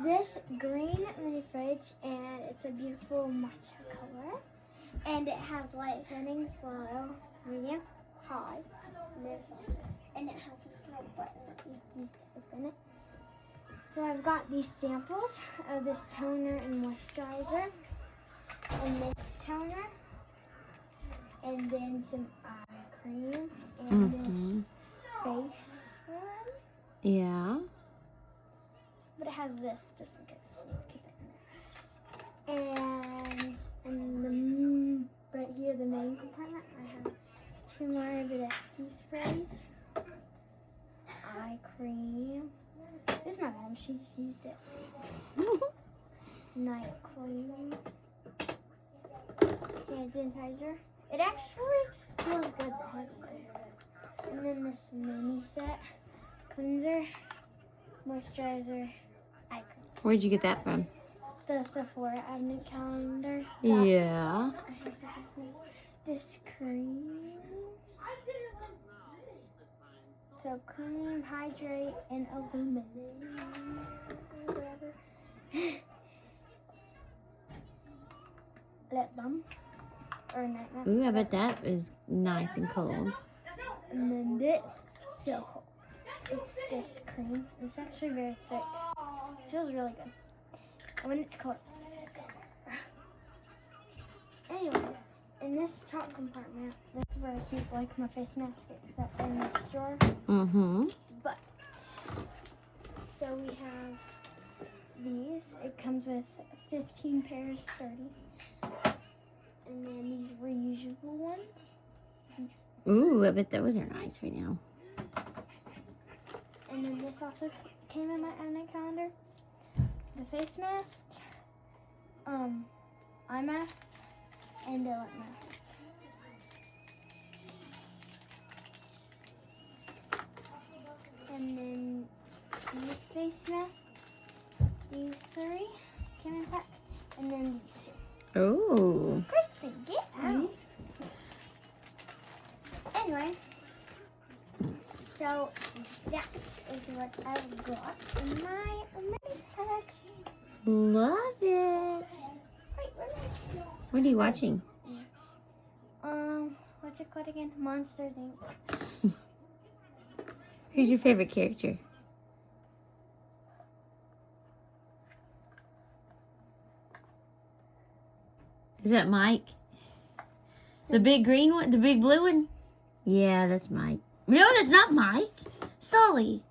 this green mini fridge, and it's a beautiful matcha color. And it has light settings, low, medium, high, and it has this little button that you use to open it. So I've got these samples of this toner and moisturizer, and this toner, and then some eye cream, and this face one. Yeah. But it has this just in case you keep it in there. And in the right here, the main compartment, I have 2 more Videsky sprays, eye cream. This is my mom. She's used it. Night cream, hand sanitizer. It actually feels good. The hand sanitizer. And then this mini set, cleanser, moisturizer, eye cream. Where'd you get that from? The Sephora advent calendar. Yeah. I have this cream. So cream, hydrate, and illuminate. Whatever. Lip balm. Or night mask. Ooh, I bet that is nice and cold. And then this, so cool. It's this cream. It's actually very thick. It feels really good. When it's cold. Anyway, in this top compartment, that's where I keep like my face mask, except in this drawer. Mm-hmm. But so we have these. It comes with 15 pairs, 30, and then these reusable ones. Ooh, I bet those are nice right now. And then this also came in my advent calendar. The face mask, eye mask, and the lip mask. And then this face mask, these 3 came in pack, and then these 2. Ooh. Kristen, get out. Anyway, so that is what I've got in my mini collection. Love it. Wait, where did I go? What are you watching? What's it called again? Monsters Inc. Who's your favorite character? Is that Mike? The big green one? The big blue one? Yeah, that's Mike. No, that's not Mike. Sully.